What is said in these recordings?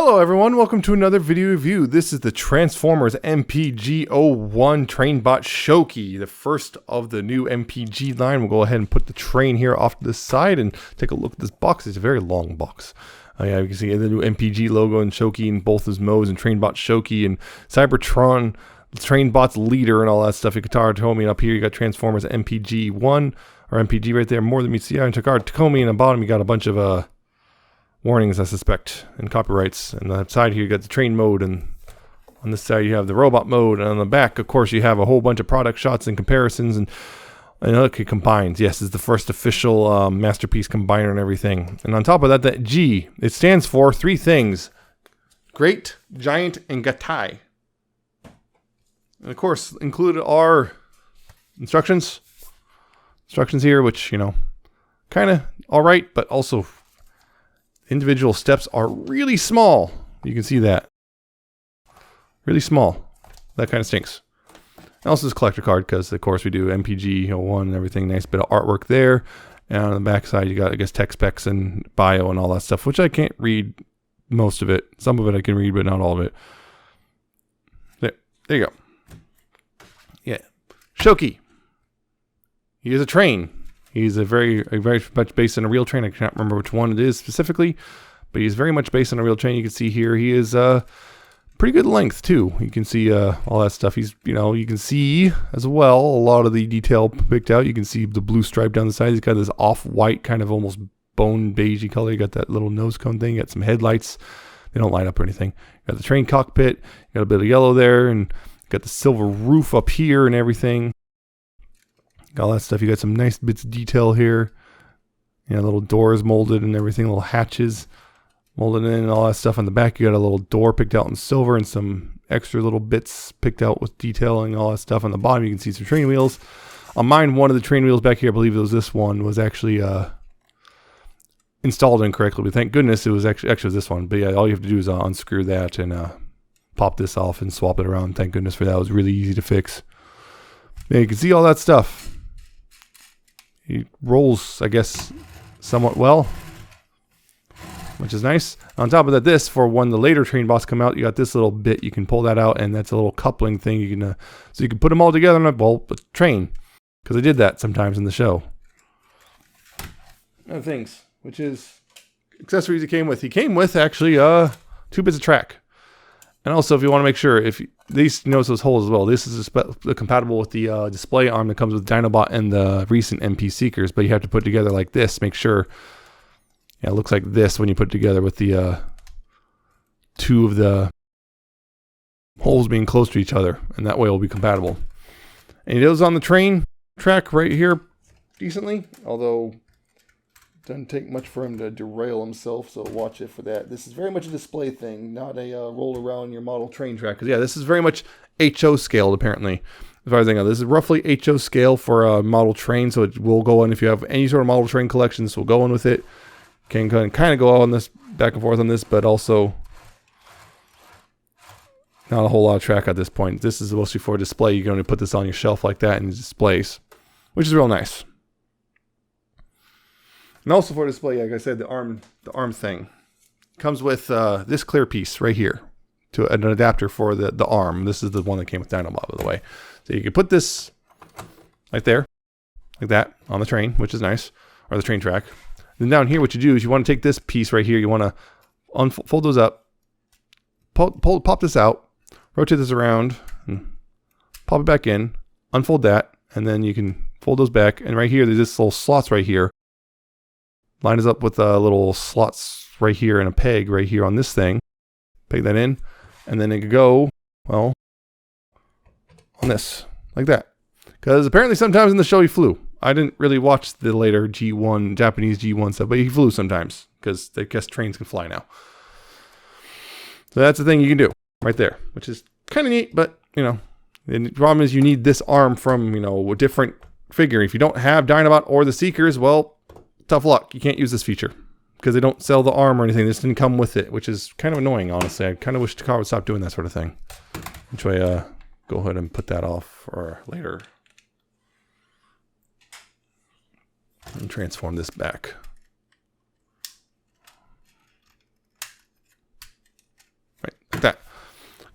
Hello everyone, welcome to another video review. This is the Transformers MPG-01 Trainbot Shouki, the first of the new MPG line. We'll go ahead and put the train here off to the side and take a look at this box. It's a very long box. Yeah, you can see the new MPG logo and Shouki in both his modes, and Trainbot Shouki and Cybertron, Trainbot's leader and all that stuff. Katara Tomy, and up here you got Transformers MPG-1 or MPG right there, more than meets the eye. And Takara Tomy, and on the bottom you got a bunch of warnings, I suspect, and copyrights. And on the side here you got the train mode, and on this side you have the robot mode, and on the back of course you have a whole bunch of product shots and comparisons, and look, it combines. Yes, it's the first official masterpiece combiner and everything. And on top of that, that G, it stands for three things: great, giant, and gatai. And of course included are instructions here, which, you know, kind of all right, but also individual steps are really small. You can see that. Really small. That kind of stinks. And also this collector card, because of course we do MPG-01 and everything. Nice bit of artwork there. And on the back side you got, I guess, tech specs and bio and all that stuff, which I can't read most of it. Some of it I can read, but not all of it. There you go. Yeah. Shouki. He is a train. He's very much based on a real train. I can't remember which one it is specifically, but he's very much based on a real train. You can see here he is pretty good length too. You can see all that stuff. He's, you know, you can see as well a lot of the detail picked out. You can see the blue stripe down the side. He's got this off-white kind of almost bone beigey color. You got that little nose cone thing. You got some headlights. They don't light up or anything. You got the train cockpit. You got a bit of yellow there, and you got the silver roof up here and everything. All that stuff. You got some nice bits of detail here. You know, little doors molded and everything, little hatches molded in and all that stuff. On the back, you got a little door picked out in silver and some extra little bits picked out with detailing, all that stuff. On the bottom, you can see some train wheels. On mine, one of the train wheels back here, I believe it was this one, was actually installed incorrectly. But thank goodness it was actually this one. But yeah, all you have to do is unscrew that and pop this off and swap it around. Thank goodness for that. It was really easy to fix. Yeah, you can see all that stuff. He rolls, I guess, somewhat well, which is nice. On top of that, this, for when the later train bots come out, you got this little bit. You can pull that out, and that's a little coupling thing. You can so you can put them all together on a train, because I did that sometimes in the show. Other things, which is accessories he came with. He came with actually 2 bits of track. And also, if you want to make sure, if these notice those holes as well, this is compatible with the display arm that comes with Dinobot and the recent MP Seekers, but you have to put it together like this. Make sure, yeah, it looks like this when you put it together with the 2 of the holes being close to each other, and that way it will be compatible. And it is on the train track right here decently, although it doesn't take much for him to derail himself, so watch it for that. This is very much a display thing, not a roll around your model train track. Because yeah, this is very much HO scaled apparently. As far as I know, this is roughly HO scale for a model train, so it will go on if you have any sort of model train collection. So we'll go on with it. Can kind of go on this back and forth on this, but also not a whole lot of track at this point. This is mostly for display. You can only put this on your shelf like that and it displays, which is real nice. And also for display, like I said, the arm thing comes with this clear piece right here to an adapter for the arm. This is the one that came with Dinobot, by the way. So you can put this right there, like that, on the train, which is nice, or the train track. Then down here, what you do is you want to take this piece right here. You want to unfold those up, pop this out, rotate this around, and pop it back in, unfold that, and then you can fold those back. And right here, there's this little slots right here. Line is up with little slots right here and a peg right here on this thing. Peg that in, and then it could go, well, on this, like that. Because apparently sometimes in the show he flew. I didn't really watch the later G1, Japanese G1 stuff, but he flew sometimes, because I guess trains can fly now. So that's the thing you can do right there, which is kind of neat, but, you know, the problem is you need this arm from, you know, a different figure. If you don't have Dinobot or the Seekers, well, tough luck. You can't use this feature because they don't sell the arm or anything. This didn't come with it, which is kind of annoying, honestly. I kind of wish Takara would stop doing that sort of thing. Which way, go ahead and put that off for later. And transform this back.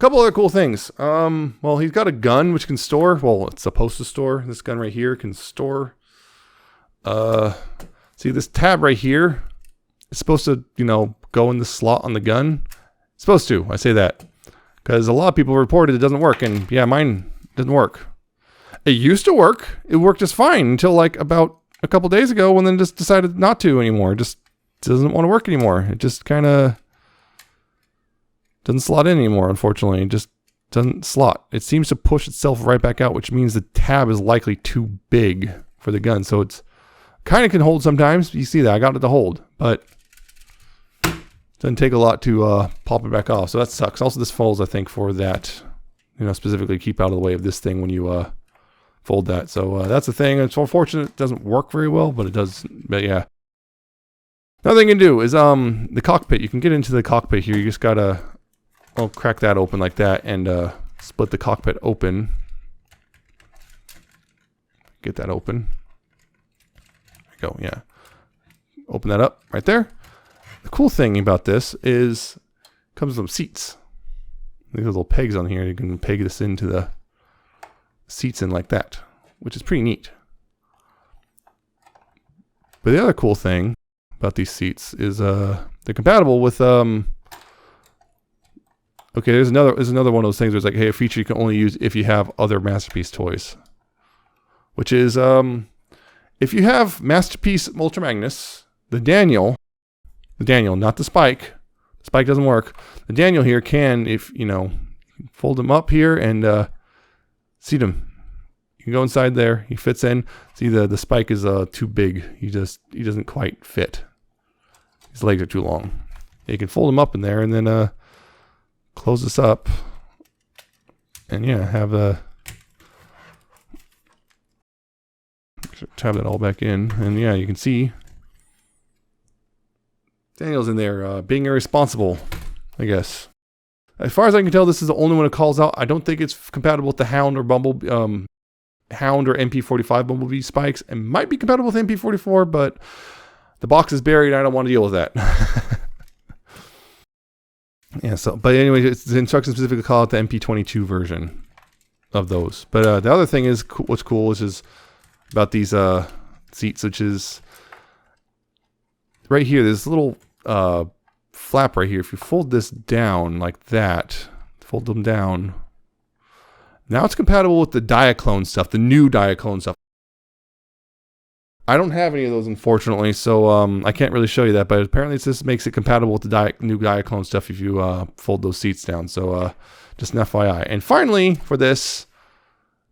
couple other cool things. Well, he's got a gun which can store. Well, it's supposed to store. This gun right here can store. See this tab right here? It's supposed to, you know, go in the slot on the gun. It's supposed to. I say that because a lot of people reported it doesn't work, and yeah, mine didn't work. It used to work. It worked just fine until like about a couple days ago, and then just decided not to anymore. It just doesn't want to work anymore. It just kind of doesn't slot in anymore, unfortunately. It just doesn't slot. It seems to push itself right back out, which means the tab is likely too big for the gun. So it's kind of can hold sometimes. You see that I got it to hold, but doesn't take a lot to pop it back off. So that sucks. Also, this folds, I think, for that, you know, specifically keep out of the way of this thing when you fold that. So that's the thing. It's unfortunate it doesn't work very well, but it does. But yeah. Another thing you can do is the cockpit. You can get into the cockpit here. You just gotta crack that open like that and split the cockpit open. Get that open. There we go. Yeah. Open that up right there. The cool thing about this is it comes with some seats. These little pegs on here. You can peg this into the seats in like that, which is pretty neat. But the other cool thing about these seats is they're compatible with okay, there's another one of those things where it's like, hey, a feature you can only use if you have other Masterpiece toys. Which is if you have Masterpiece Ultra Magnus, the Daniel, not the Spike. The Spike doesn't work. The Daniel here can, if you know, fold him up here and seat him. You can go inside there. He fits in. See, the Spike is too big. He doesn't quite fit. His legs are too long. You can fold him up in there and then close this up. And yeah, have a tab that all back in. And yeah, you can see Daniel's in there being irresponsible, I guess. As far as I can tell, this is the only one it calls out. I don't think it's compatible with the Hound or Hound or MP45 Bumblebee spikes. It might be compatible with MP44, but the box is buried. I don't want to deal with that. Yeah. So, but anyway, it's the instructions specifically call it the MP22 version of those. But the other thing is what's cool, which is about these seats, which is right here. There's a little flap right here. If you fold this down like that, fold them down. Now it's compatible with the Diaclone stuff, the new Diaclone stuff. I don't have any of those, unfortunately, so I can't really show you that. But apparently, this makes it compatible with the new Diaclone stuff if you fold those seats down. So just an FYI. And finally, for this,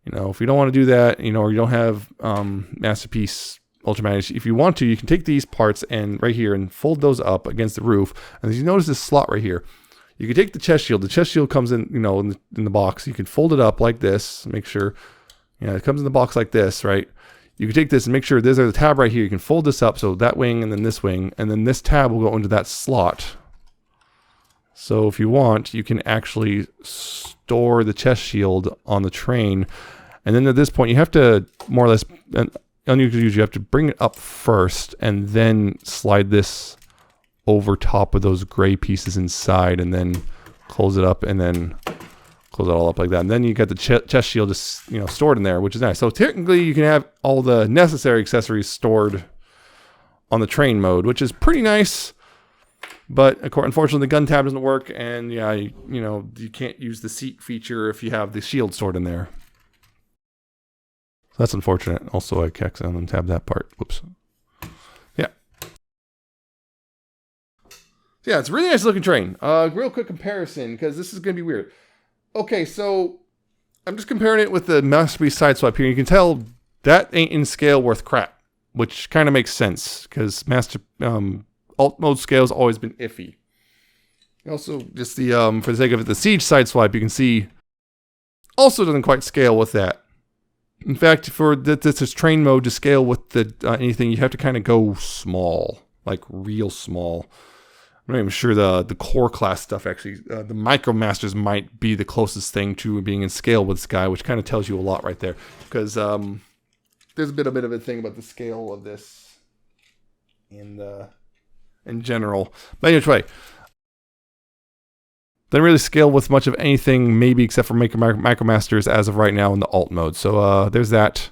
you know, if you don't want to do that, you know, or you don't have Masterpiece Ultra Magnus, if you want to, you can take these parts and right here and fold those up against the roof. And you notice this slot right here. You can take the chest shield. The chest shield comes in, you know, in the box. You can fold it up like this. Make sure, you know, it comes in the box like this, right? You can take this and make sure there's a tab right here. You can fold this up, so that wing and then this wing, and then this tab will go into that slot. So if you want, you can actually store the chest shield on the train. And then at this point, you have to more or less, you have to bring it up first and then slide this over top of those gray pieces inside and then close it up and then close it all up like that. And then you got the chest shield just, you know, stored in there, which is nice. So technically you can have all the necessary accessories stored on the train mode, which is pretty nice. But unfortunately the gun tab doesn't work, and yeah, you know, you can't use the seat feature if you have the shield stored in there. So that's unfortunate. Also, I accidentally tab that part. Whoops. Yeah. Yeah, it's a really nice looking train. Real quick comparison, because this is going to be weird. Okay, so I'm just comparing it with the Masterpiece Sideswipe here. You can tell that ain't in scale worth crap, which kind of makes sense, because alt mode scale has always been iffy. Also, just the for the sake of it, the Siege Sideswipe, you can see also doesn't quite scale with that. In fact, for this train mode to scale with the anything, you have to kind of go small, like real small. I'm not even sure the core class stuff actually. The Micromasters might be the closest thing to being in scale with this guy, which kind of tells you a lot right there. Because there's a bit of a thing about the scale of this in general. But anyway, Doesn't really scale with much of anything, maybe except for Micromasters as of right now in the alt mode. So there's that.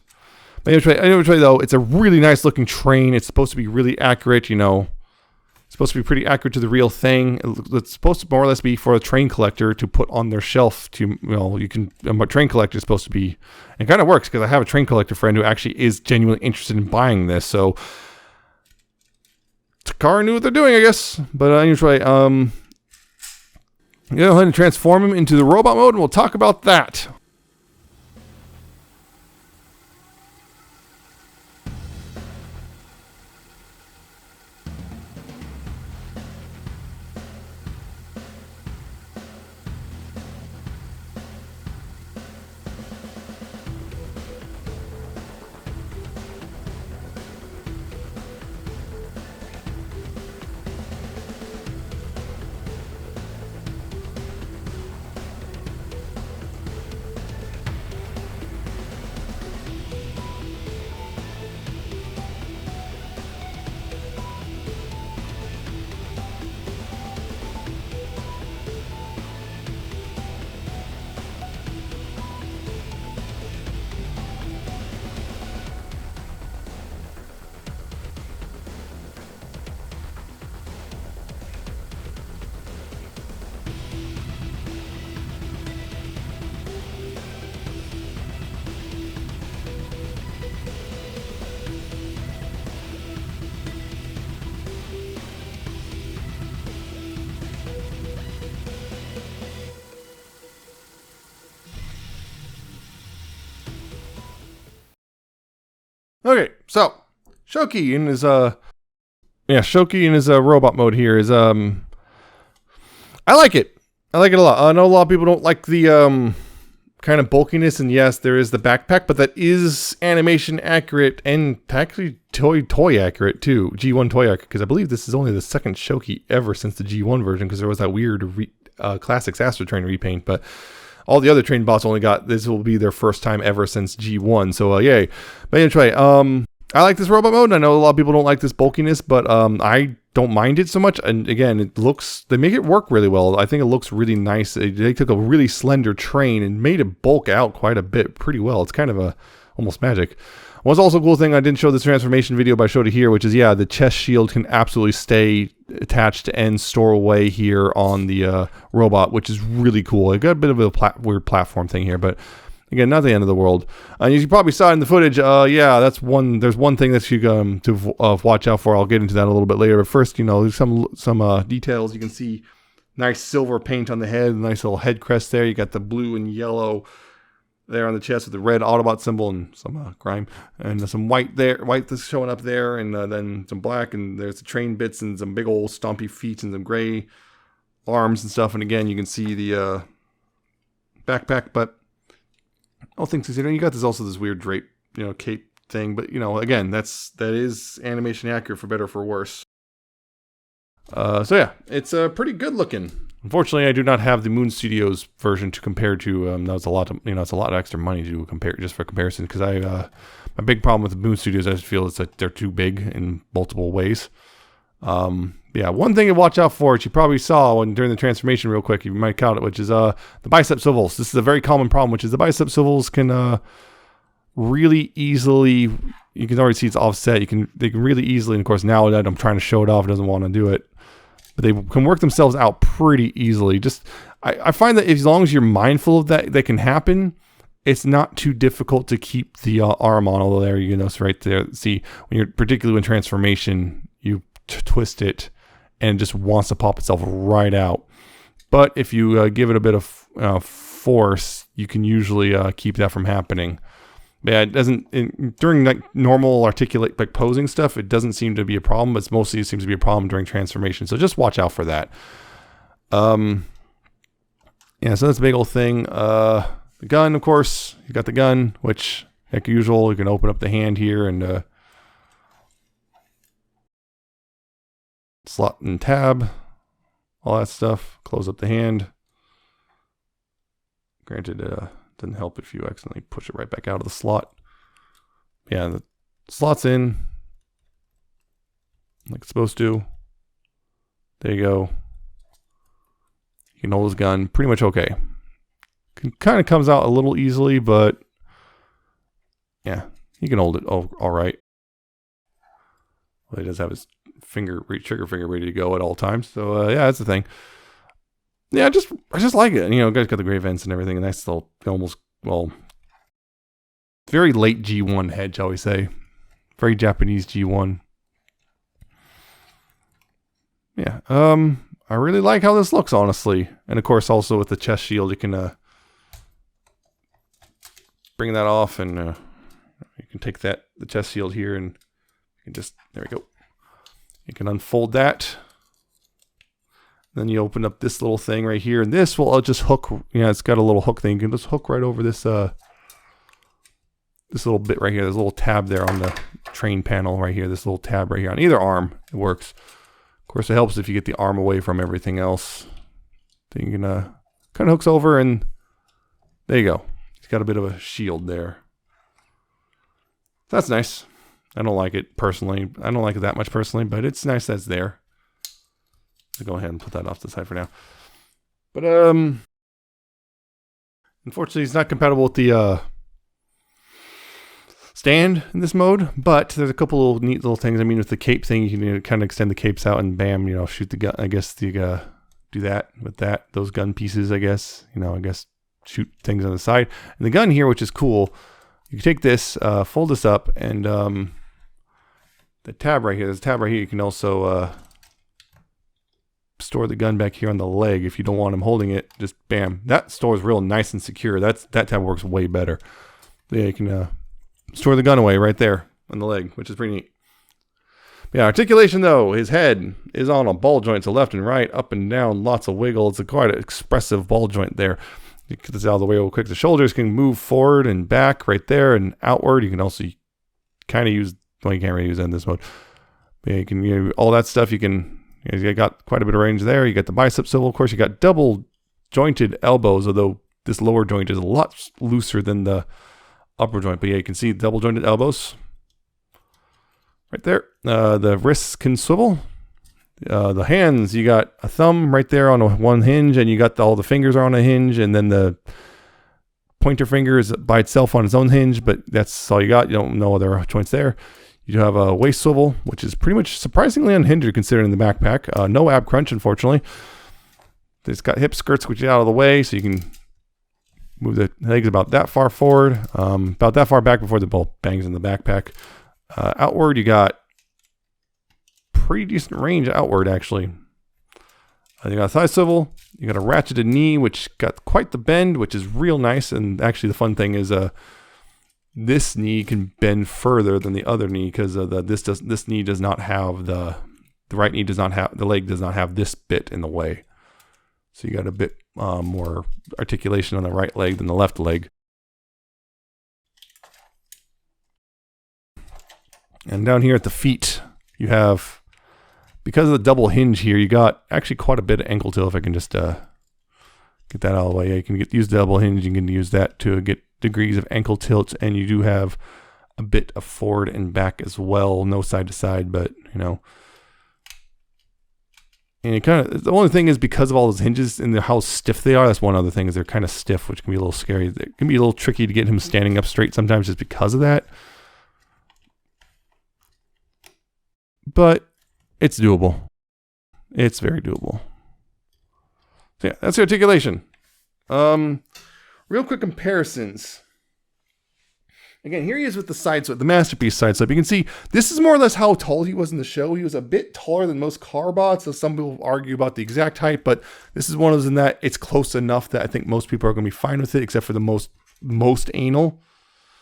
But anyway, though, it's a really nice looking train. It's supposed to be really accurate, you know. It's supposed to be pretty accurate to the real thing. It's supposed to more or less be for a train collector to put on their shelf to, you know, you can, a train collector is supposed to be, it kind of works because I have a train collector friend who actually is genuinely interested in buying this. So Takara knew what they're doing, I guess. But anyway, go ahead and transform him into the robot mode and we'll talk about that. Okay, so Shouki in his Shouki in his robot mode here is I like it. I like it a lot. I know a lot of people don't like the kind of bulkiness, and yes, there is the backpack, but that is animation accurate and actually toy accurate too. G1 toy accurate, because I believe this is only the second Shouki ever since the G1 version, because there was that weird Classics Astro Train repaint, but all the other train bots only got, this will be their first time ever since G1, so yay. But anyway, I like this robot mode. I know a lot of people don't like this bulkiness, but I don't mind it so much. And again, it looks, they make it work really well. I think it looks really nice. They took a really slender train and made it bulk out quite a bit pretty well. It's kind of almost magic. What's also a cool thing, I didn't show this transformation video, but I showed it here, which is, yeah, the chest shield can absolutely stay attached and store away here on the robot, which is really cool. I got a bit of a weird platform thing here, but again, not the end of the world. You probably saw in the footage, yeah, that's one. There's one thing that you to watch out for. I'll get into that a little bit later. But first, you know, there's some details. You can see nice silver paint on the head, nice little head crest there. You got the blue and yellow there on the chest with the red Autobot symbol and some grime, and some white there, white that's showing up there, and then some black, and there's the train bits and some big old stompy feet and some gray arms and stuff. And again, you can see the backpack, but all things considered, you got this also this weird drape, you know, cape thing, but you know, again, that is animation accurate for better or for worse. So yeah, it's pretty good looking. Unfortunately, I do not have the Moon Studios version to compare to. That was a lot of, you know, it's a lot of extra money to compare just for comparison, because my big problem with the Moon Studios, I just feel, is that they're too big in multiple ways. Yeah, one thing to watch out for, which you probably saw during the transformation real quick, you might count it, which is the bicep swivels. This is a very common problem, which is the bicep swivels can really easily, you can already see it's offset. They can really easily, and of course now that I'm trying to show it off, it doesn't want to do it, but they can work themselves out pretty easily. Just I find that as long as you're mindful of that can happen, it's not too difficult to keep the arm on. Although there, you know, it's right there. See, when you're particularly in transformation, you twist it and it just wants to pop itself right out. But if you give it a bit of force, you can usually keep that from happening. Yeah, it doesn't during like normal articulate like posing stuff. It doesn't seem to be a problem, but mostly it seems to be a problem during transformation. So just watch out for that. Yeah, so that's a big old thing. The gun, of course, you got the gun, which like usual, you can open up the hand here and slot and tab, all that stuff. Close up the hand. Granted, doesn't help if you accidentally push it right back out of the slot. Yeah, the slot's in like it's supposed to. There you go. You can hold his gun pretty much okay. Kind of comes out a little easily, but yeah, he can hold it all right. Well, he does have his trigger finger ready to go at all times. So yeah, that's the thing. Yeah, I just like it. You know, guys got the gray vents and everything, and that's little almost, well, very late G1 head, shall we say? Very Japanese G1. Yeah, I really like how this looks, honestly. And of course, also with the chest shield, you can bring that off, and you can take the chest shield here, and you can just, there we go. You can unfold that. Then you open up this little thing right here, and this will just hook. You know, it's got a little hook thing. You can just hook right over this this little bit right here. There's a little tab there on the train panel right here. This little tab right here on either arm. It works. Of course, it helps if you get the arm away from everything else. Then you can kind of hooks over, and there you go. It's got a bit of a shield there. That's nice. I don't like it personally. I don't like it that much personally, but it's nice that it's there. I'll go ahead and put that off to the side for now. But unfortunately, it's not compatible with the stand in this mode. But there's a couple of neat little things. I mean, with the cape thing, you can kind of extend the capes out and bam, you know, shoot the gun. I guess you do that with those gun pieces. I guess, you know, shoot things on the side. And the gun here, which is cool, you can take this, fold this up, and the tab right here. There's a tab right here. You can also store the gun back here on the leg if you don't want him holding it. Just bam. That stores real nice and secure. That tab works way better. Yeah, you can store the gun away right there on the leg, which is pretty neat. Yeah, articulation though, his head is on a ball joint to left and right, up and down, lots of wiggle. It's quite an expressive ball joint there. You get this out of the way real quick. The shoulders can move forward and back right there and outward. You can also kind of use, well, you can't really use that in this mode. But yeah, you can, all that stuff you can. You got quite a bit of range there. You got the bicep swivel. Of course, you got double jointed elbows, although this lower joint is a lot looser than the upper joint. But yeah, you can see double jointed elbows right there. The wrists can swivel. The hands, you got a thumb right there on one hinge, and you got all the fingers are on a hinge, and then the pointer finger is by itself on its own hinge, but that's all you got. You don't know other joints there. You have a waist swivel, which is pretty much surprisingly unhindered considering the backpack. No ab crunch, unfortunately. It's got hip skirts, which get out of the way, so you can move the legs about that far forward, about that far back before the ball bangs in the backpack. Outward, you got pretty decent range outward, actually. You got a thigh swivel. You got a ratcheted knee, which got quite the bend, which is real nice. And actually, the fun thing is, this knee can bend further than the other knee because this knee does not have the right knee does not have, the leg does not have this bit in the way. So you got a bit more articulation on the right leg than the left leg. And down here at the feet, you have, because of the double hinge here, you got actually quite a bit of ankle tail. If I can just get that out of the way. Yeah, you can use the double hinge. You can use that to get degrees of ankle tilt, and you do have a bit of forward and back as well. No side to side, but you know. And it kind of, the only thing is because of all those hinges and how stiff they are, that's one other thing, is they're kind of stiff, which can be a little scary. It can be a little tricky to get him standing up straight sometimes just because of that. But it's doable. It's very doable. So yeah, that's the articulation. Real quick comparisons. Again, here he is with the side swipe, the Masterpiece side swipe. You can see this is more or less how tall he was in the show. He was a bit taller than most car bots, so some people argue about the exact height, but this is one of those in that it's close enough that I think most people are going to be fine with it, except for the most anal.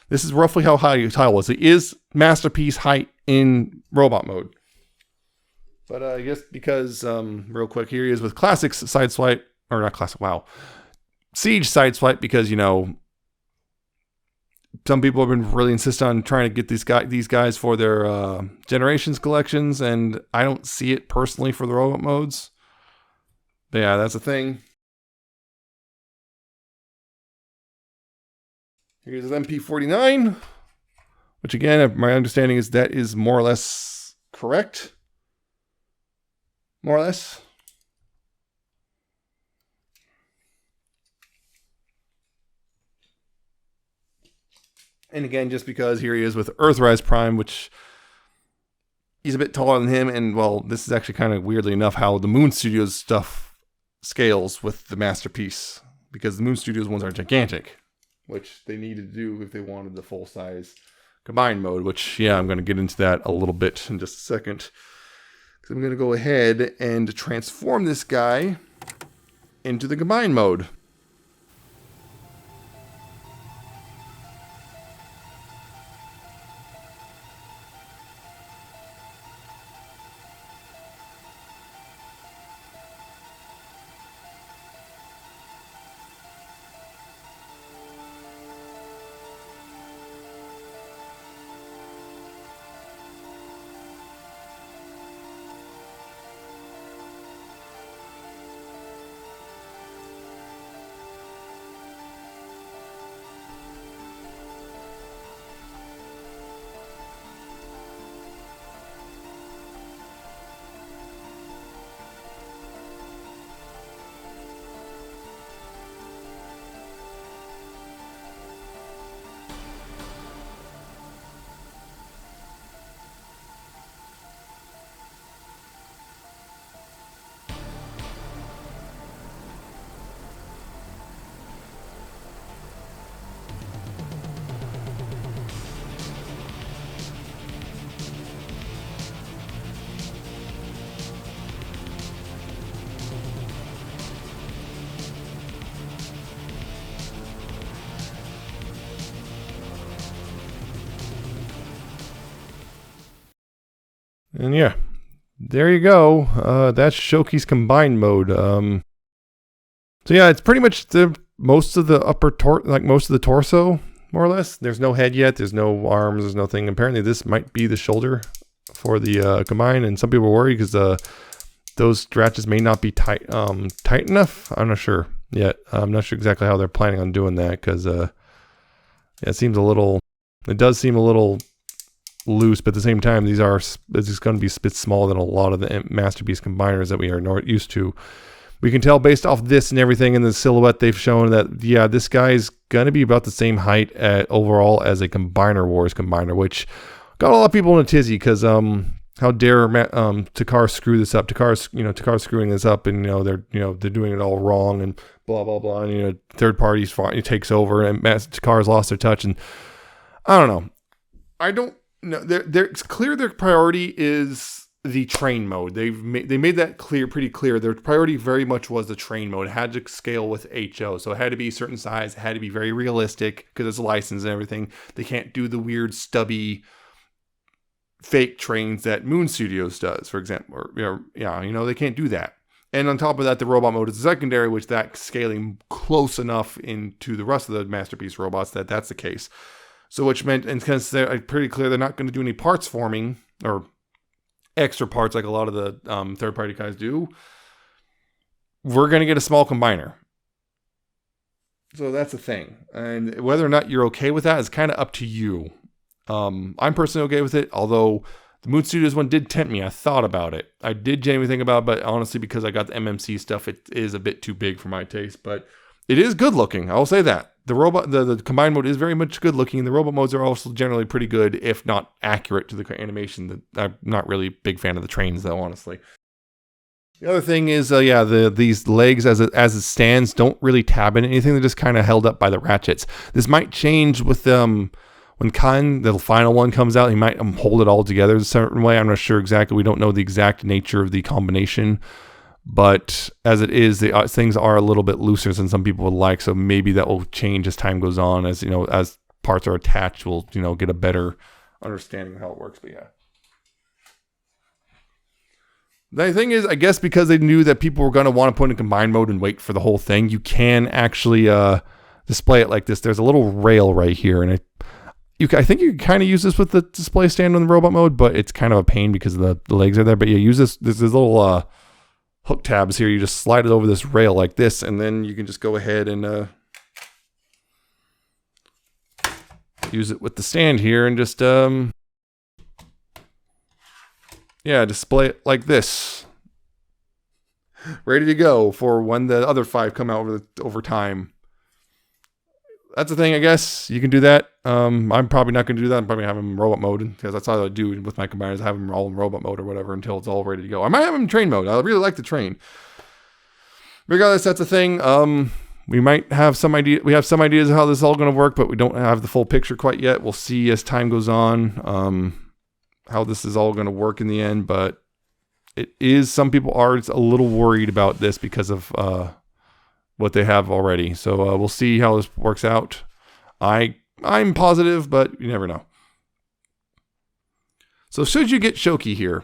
This is roughly how high he was. He is Masterpiece height in robot mode. But I guess because, real quick, here he is with Classic's side swipe, or not Classic, wow. Siege side swipe, because, you know, some people have been really insistent on trying to get these guys for their Generations collections, and I don't see it personally for the robot modes. But yeah, that's a thing. Here's his MP-49, which again, my understanding is that is more or less correct. More or less. And again, just because here he is with Earthrise Prime, which he's a bit taller than him. And well, this is actually kind of weirdly enough how the Moon Studios stuff scales with the Masterpiece, because the Moon Studios ones are gigantic, which they needed to do if they wanted the full size combined mode, which, yeah, I'm going to get into that a little bit in just a second. So I'm going to go ahead and transform this guy into the combined mode. And yeah, there you go. That's Shouki's combined mode. So yeah, it's pretty much most of the most of the torso, more or less. There's no head yet. There's no arms. There's nothing. Apparently, this might be the shoulder for the combined, and some people are worried because those stretches may not be tight enough. I'm not sure yet. I'm not sure exactly how they're planning on doing that, because yeah, it does seem a little loose, but at the same time, it's going to be a bit smaller than a lot of the Masterpiece combiners that we are used to. We can tell based off this and everything in the silhouette they've shown that, yeah, this guy is going to be about the same height overall as a Combiner Wars combiner, which got a lot of people in a tizzy, because how dare Takar screw this up? Takar's screwing this up, and they're doing it all wrong, and blah blah blah, and third parties takes over, and Takar's lost their touch, and I don't know. I don't know. It's clear their priority is the train mode. They made that pretty clear. Their priority very much was the train mode. It had to scale with HO, so it had to be a certain size. It had to be very realistic because it's licensed and everything. They can't do the weird stubby fake trains that Moon Studios does, for example. They can't do that. And on top of that, the robot mode is secondary, which that's scaling close enough into the rest of the Masterpiece robots that that's the case. So which meant, and because they're pretty clear, they're not going to do any parts forming or extra parts like a lot of the third-party guys do. We're going to get a small combiner. So that's the thing. And whether or not you're okay with that is kind of up to you. I'm personally okay with it, although the Moon Studios one did tempt me. I thought about it. I did genuinely think about it, but honestly, because I got the MMC stuff, it is a bit too big for my taste. But it is good looking. I'll say that. The combined mode is very much good looking. The robot modes are also generally pretty good, if not accurate to the animation. I'm not really a big fan of the trains, though, honestly. The other thing is, these legs as it stands don't really tab in anything. They're just kind of held up by the ratchets. This might change with when Khan, the final one, comes out. He might hold it all together a certain way. I'm not sure exactly. We don't know the exact nature of the combination. But as it is, things are a little bit looser than some people would like. So maybe that will change as time goes on. As as parts are attached, we'll get a better understanding of how it works. But yeah, the thing is, I guess because they knew that people were going to want to put in combined mode and wait for the whole thing, you can actually display it like this. There's a little rail right here, and I think you can kind of use this with the display stand on the robot mode, but it's kind of a pain because the legs are there. But yeah, use this. There's this little hook tabs here. You just slide it over this rail like this, and then you can just go ahead and use it with the stand here and just display it like this, ready to go for when the other 5 come out over time. that's the thing, I guess. You can do that. I'm probably not going to do that. I'm probably going to have them in robot mode because that's all I do with my combiners. I have them all in robot mode or whatever until it's all ready to go. I might have them in train mode. I really like the train. Regardless, that's the thing. We might have some idea. We have some ideas of how this is all going to work, but we don't have the full picture quite yet. We'll see as time goes on how this is all going to work in the end. But it is, some people are a little worried about this because of what they have already. So we'll see how this works out. I'm positive, but you never know. So should you get Shouki here?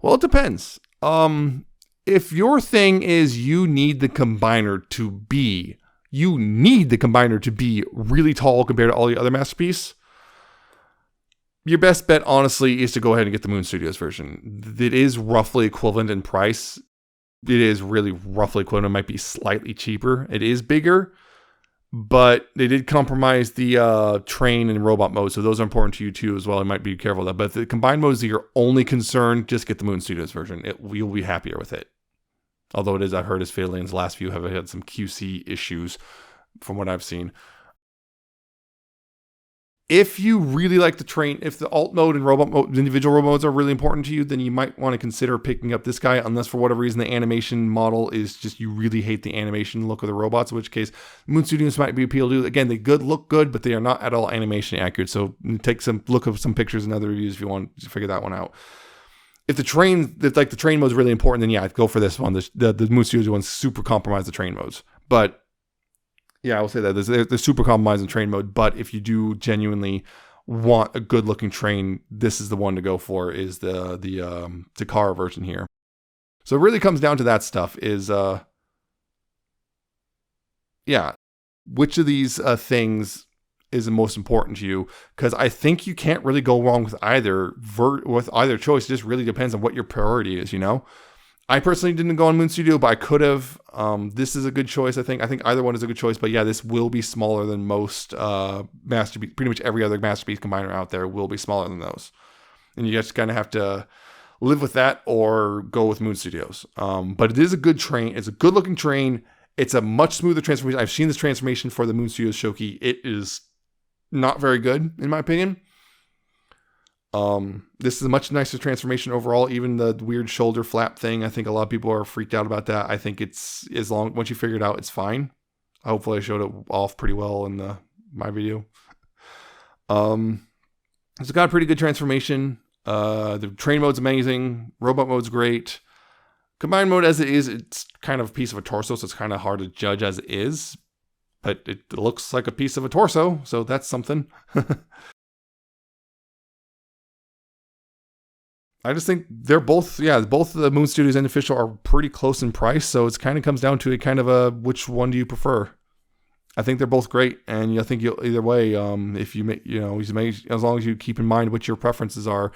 Well, it depends. If your thing is you need the combiner to be really tall compared to all the other Masterpiece, your best bet, honestly, is to go ahead and get the Moon Studios version. It is roughly equivalent in price. It is really roughly equivalent. It might be slightly cheaper. It is bigger, but they did compromise the train and robot mode, so those are important to you too as well. You might be careful of that. But if the combined mode is your only concern, just get the Moon Studios version. You'll be happier with it. Although it is, I've heard his Alien's last few have had some QC issues from what I've seen. If you really like the train, if the alt mode and robot mode, individual robot modes are really important to you, then you might want to consider picking up this guy, unless for whatever reason the animation model is just, you really hate the animation look of the robots, in which case Moon Studios might be appealed to. Again, they look good, but they are not at all animation accurate. So take some look of some pictures and other reviews if you want to figure that one out. If the train mode is really important, then yeah, go for this one. The Moon Studios ones super compromise the train modes, but yeah, I will say that they're super compromised in train mode. But if you do genuinely want a good looking train, this is the one to go for. Is the Takara version here. So it really comes down to that stuff. Is yeah, which of these things is the most important to you? Because I think you can't really go wrong with either choice. It just really depends on what your priority is. You know. I personally didn't go on Moon Studio, but I could have. This is a good choice, I think. I think either one is a good choice, but yeah, this will be smaller than most Masterpiece. Pretty much every other Masterpiece combiner out there will be smaller than those. And you just kind of have to live with that or go with Moon Studios. But it is a good train. It's a good looking train. It's a much smoother transformation. I've seen this transformation for the Moon Studios Shouki. It is not very good, in my opinion. This is a much nicer transformation overall. Even the weird shoulder flap thing, I think a lot of people are freaked out about that. I think it's once you figure it out, it's fine. Hopefully I showed it off pretty well in my video. It's got a pretty good transformation. The train mode's amazing. Robot mode's great. Combined mode as it is, it's kind of a piece of a torso, so it's kind of hard to judge as it is. But it looks like a piece of a torso, so that's something. I just think they're both the Moon Studios and Official are pretty close in price, so it kind of comes down to a kind of a which one do you prefer. I think they're both great, and I think either way, if you make, as long as you keep in mind what your preferences are,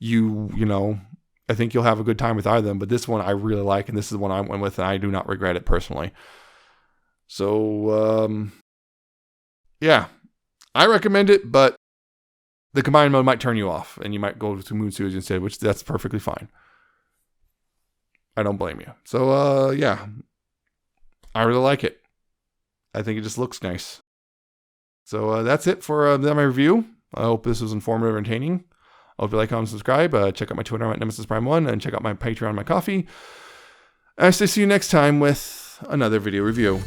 I think you'll have a good time with either of them. But this one I really like, and this is the one I went with, and I do not regret it personally. So yeah, I recommend it, but the combined mode might turn you off, and you might go to Moon Studios instead, which that's perfectly fine. I don't blame you. So, yeah. I really like it. I think it just looks nice. So, that's it for my review. I hope this was informative and entertaining. I hope you like, comment, subscribe. Check out my Twitter at Nemesis Prime 1, and check out my Patreon, my coffee. I say see you next time with another video review.